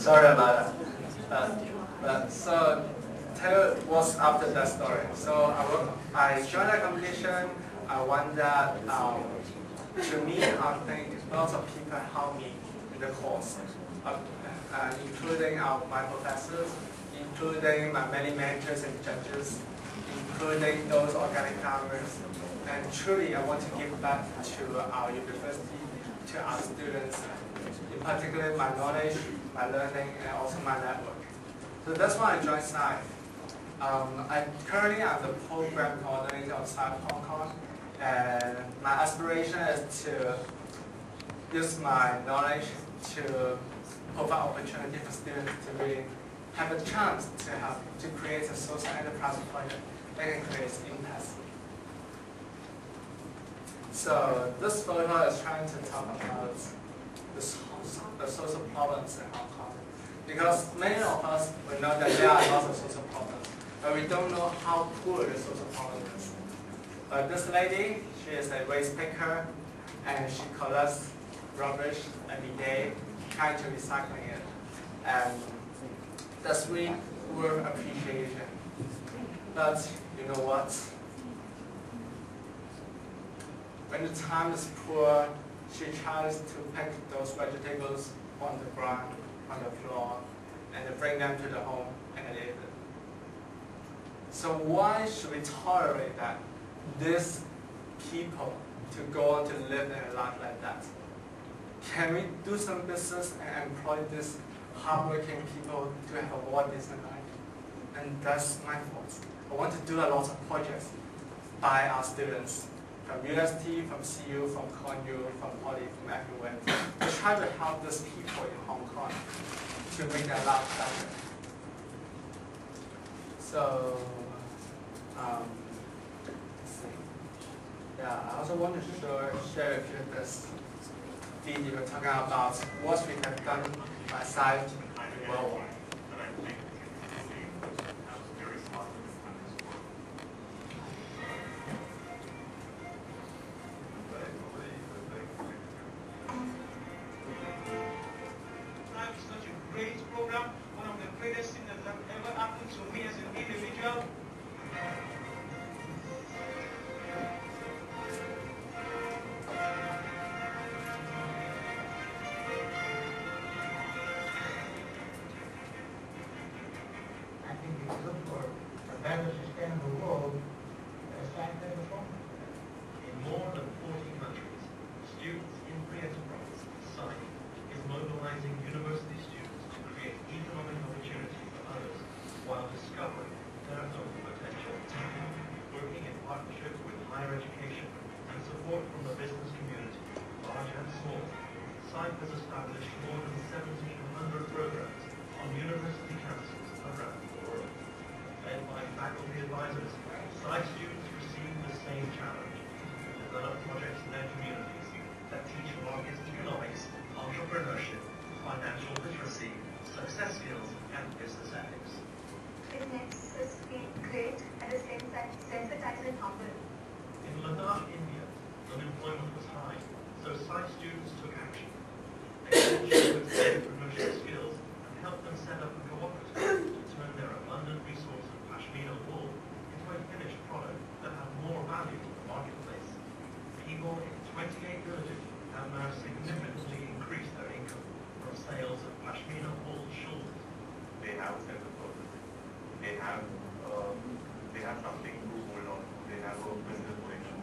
Sorry about that. So tell you what's after that story. So I joined the competition. I won that. To me, I think lots of people helped me in the course, including my professors, including my many mentors and judges, including those organic farmers. And truly, I want to give back to our university, to our students, in particular my knowledge, my learning, and also my network. So that's why I joined SIFE. Currently, I'm the program coordinator of SIFE Hong Kong, and my aspiration is to use my knowledge to provide opportunity for students to really have a chance to create a social enterprise project that can create impact. So this photo is trying to talk about the social problems in Hong Kong. Because many of us will know that there are lots of social problems, but we don't know how poor the social problem is. But this lady, she is a waste picker, and she collects rubbish every day, trying to recycling it. And that's really worth appreciation. But you know what? When the time is poor, she tries to pick those vegetables on the ground, on the floor, and then bring them to the home and eat it. So why should we tolerate that? These people to go on to live their life like that? Can we do some business and employ these hardworking people to have a more decent life? And that's my fault. I want to do a lot of projects by our students, from university, from CU, from ConU, from Poly, from everywhere, to try to help these people in Hong Kong to make their life better. So, let's see. Yeah, I also want to share with you this video talking about what we have done by SIFE worldwide. SIFE has established more than 1,700 programs on university campuses around the world. Led by faculty advisors, SIFE students receive the same challenge: develop projects in their communities that teach market economics, entrepreneurship, financial literacy, success skills, and business ethics. It makes us feel great at the same time sensitized and humble. In Ladakh, India, unemployment was high, so SIFE students took action. They coached entrepreneurship skills and helped them set up a cooperative to turn their abundant resource of pashmina wool into a finished product that had more value in the marketplace. People in 28 villages have now significantly increased their income from sales of pashmina wool shawls. They have a sense of purpose. They have something to hold on to. They have a business direction.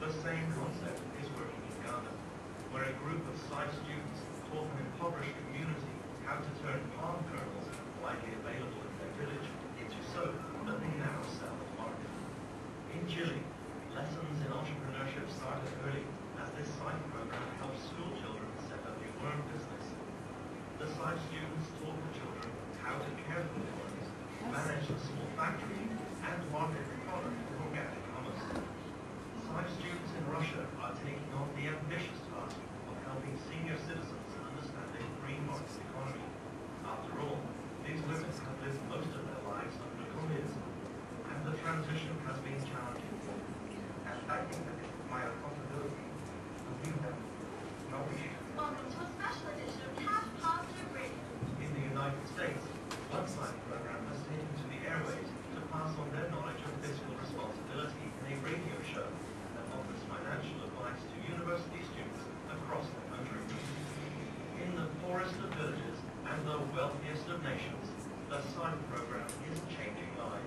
The same concept is working in Ghana, where a group of SIFE students taught an impoverished community how to turn palm kernels widely available in their village into soap that they now sell at market. In Chile, lessons in entrepreneurship started early as this SIFE program helps school children set up a worm business. The SIFE students taught the children how to care for the worms, manage a small factory, and market the product for organic commerce. SIFE students in Russia are taking on the ambitious task of helping senior citizens understand a free market economy. After all, these women have lived most of their lives under communism, and the transition has been challenging. And I think that it's my responsibility to give them knowledge. Welcome to a special edition of SIFE-HKUST happiest of nations, the SIFE program is changing lives.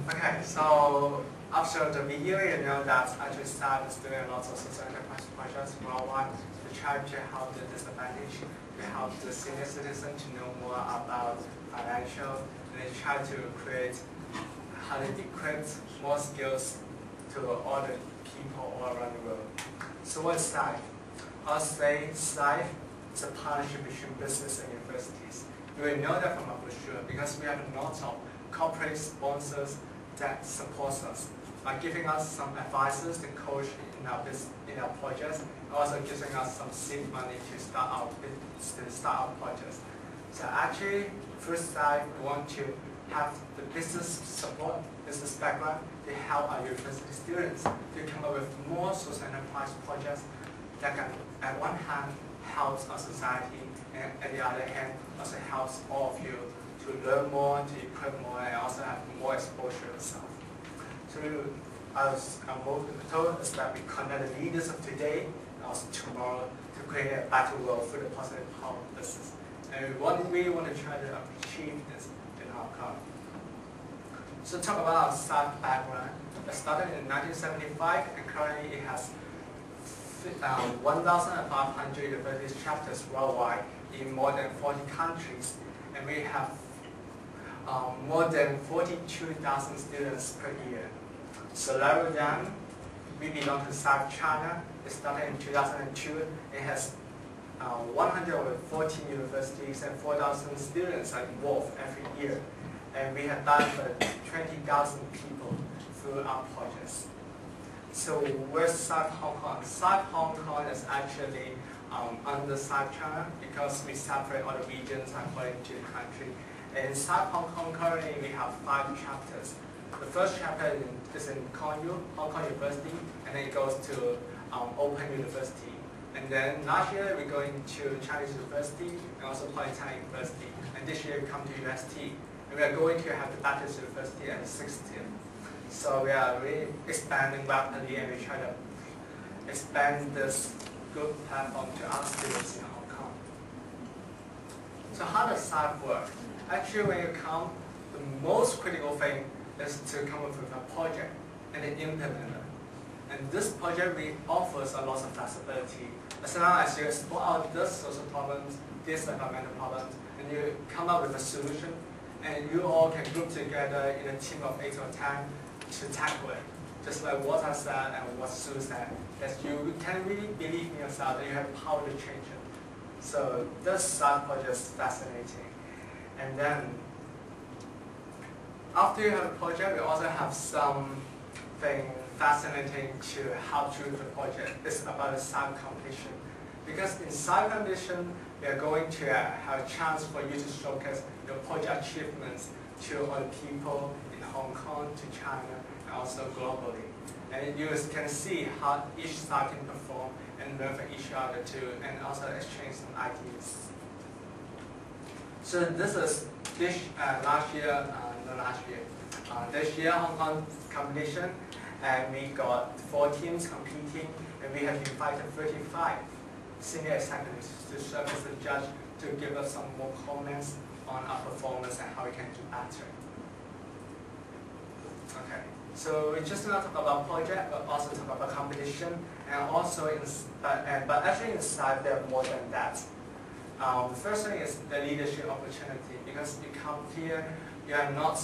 Okay, so after the video, you know that actually SIFE is doing lots of social enterprise projects worldwide to try to help the disadvantaged, to help the senior citizen to know more about financial, and they try to create how to equip more skills to all the people all around the world. So what's SIFE? I'll say SIFE is a partnership between business and universities. You will know that from our brochure because we have lots of corporate sponsors that supports us by giving us some advices to coach in our projects, and also giving us some seed money to start our projects. So actually, through SIFE, we want to have the business support, business background to help our university students to come up with more social enterprise projects that can, at one hand, helps our society, and at the other hand, also helps all of you to learn more, to equip more, and also have more exposure yourself. So I'm told is that we connect the leaders of today and also tomorrow to create a better world through the positive power of business. And we really want to try to achieve this in Hong Kong. So talk about our SIFE background. It started in 1975 and currently it has 1,500 university chapters worldwide in more than 40 countries. And we have more than 42,000 students per year. So rather than we belong to SIFE China. It started in 2002. It has 114 universities and 4,000 students are involved every year. And we have done for 20,000 people through our projects. So where's SIFE Hong Kong? SIFE Hong Kong is actually under SIFE China because we separate all the regions according to the country. And in SIFE Hong Kong currently we have 5 chapters. The first chapter is in Hong Kong University, and then it goes to Open University. And then last year we're going to Chinese University and also Polytechnic University. And this year we come to UST. And we are going to have the Baptist University at the 60th. So we are really expanding rapidly, and we try to expand this good platform to our students in Hong Kong. So how does SIFE work? Actually, when you come, the most critical thing is to come up with a project and then implement it. And this project really offers a lot of flexibility. As long as you explore out these social problems, these environmental problems, and you come up with a solution, and you all can group together in a team of 8 or 10 to tackle it. Just like what I said and what Sue said, that you can really believe in yourself that you have power to change it. So this SIFE project is fascinating. And then after you have a project, we also have something fascinating to help you with the project. It's about the SIFE competition. Because in SIFE competition, we are going to have a chance for you to showcase your project achievements to other people in Hong Kong, to China, and also globally. And you can see how each side can perform and learn from each other too, and also exchange some ideas. So this is this year Hong Kong competition, and we got 4 teams competing, and we have invited 35 senior executives to serve as a judge to give us some more comments on our performance and how we can do better. Okay, so we just not talk about project, but also talk about competition, and also but actually inside there are more than that. The first thing is the leadership opportunity, because you come here, you are not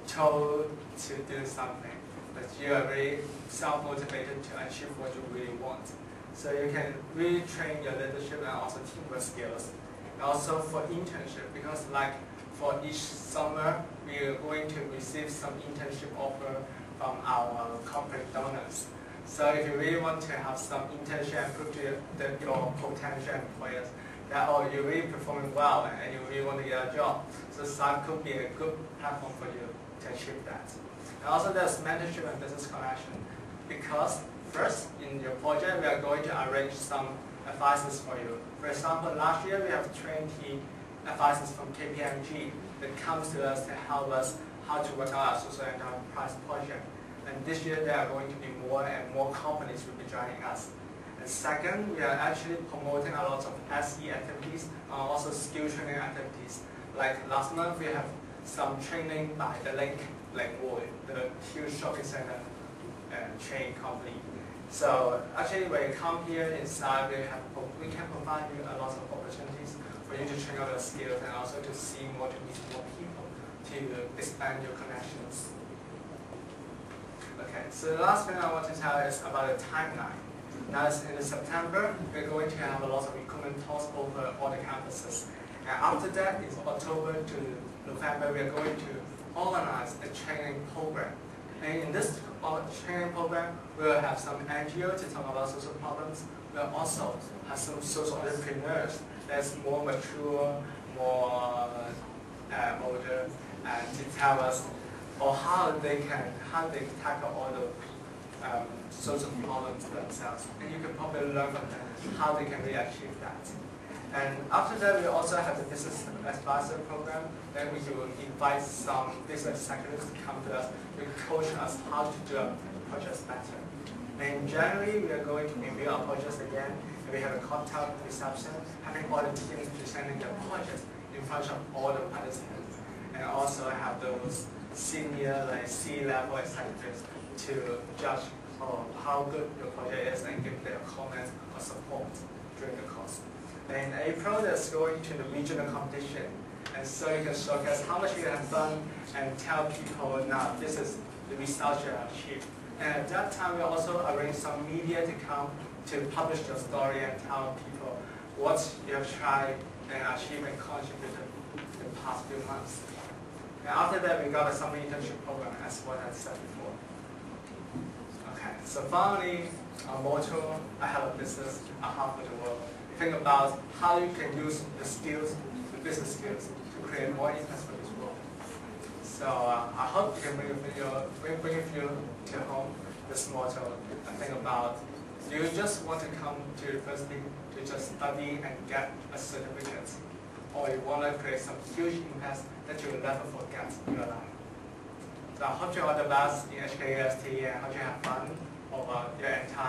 told to do something, but you are really self-motivated to achieve what you really want. So you can really train your leadership and also teamwork skills. And also for internship, because like for each summer, we are going to receive some internship offer from our corporate donors. So if you really want to have some internship and prove to your potential employers that you're really performing well and you really want to get a job, so SIFE could be a good platform for you to achieve that. And also there's mentorship and business connection, because first in your project we are going to arrange some advisors for you. For example, last year we have 20 advisors from KPMG that comes to us to help us how to work out our social enterprise project. And this year there are going to be more and more companies will be joining us. And second, we are actually promoting a lot of SE activities and also skill training activities. Like last month we have some training by the Link World, the huge shopping center chain company. So actually when you come here inside, we can provide you a lot of opportunities for you to train out your skills and also to see more, to meet more people, to expand your connections. Okay, so the last thing I want to tell is about the timeline. Now in September, we're going to have a lot of recruitment talks over all the campuses. And after that, in October to November, we are going to organize a training program. And in this training program, we will have some NGO to talk about social problems. We will also have some social entrepreneurs that's more mature, more older, and to tell us how they tackle all the social problems themselves. And you can probably learn from them how they can really achieve that. And after that, we also have the business advisor program. Then we will invite some business executives to come to us to coach us how to do our projects better. And in January, we are going to review our projects again. And we have a cocktail reception, having all the teams presenting their projects in front of all the participants. And also have those senior, like C-level executives to judge how good your project is and give their comments or support during the course. In April, there's going to the regional competition. And so you can showcase how much you have done and tell people, now this is the results you have achieved. And at that time, we also arrange some media to come to publish your story and tell people what you have tried and achieved and contributed in the past few months. And after that, we got a summer internship program, as what I said before. Okay, so finally, our motto, I have a business, a heart for the world. Think about how you can use the skills, the business skills, to create more impact for this world. So I hope you can bring with you to home this motto and think about, do you just want to come to university to just study and get a certificate? Or you want to create some huge impact that you will never forget in your life? So I hope you all the best in SIFE-HKUST and hope you have fun over your entire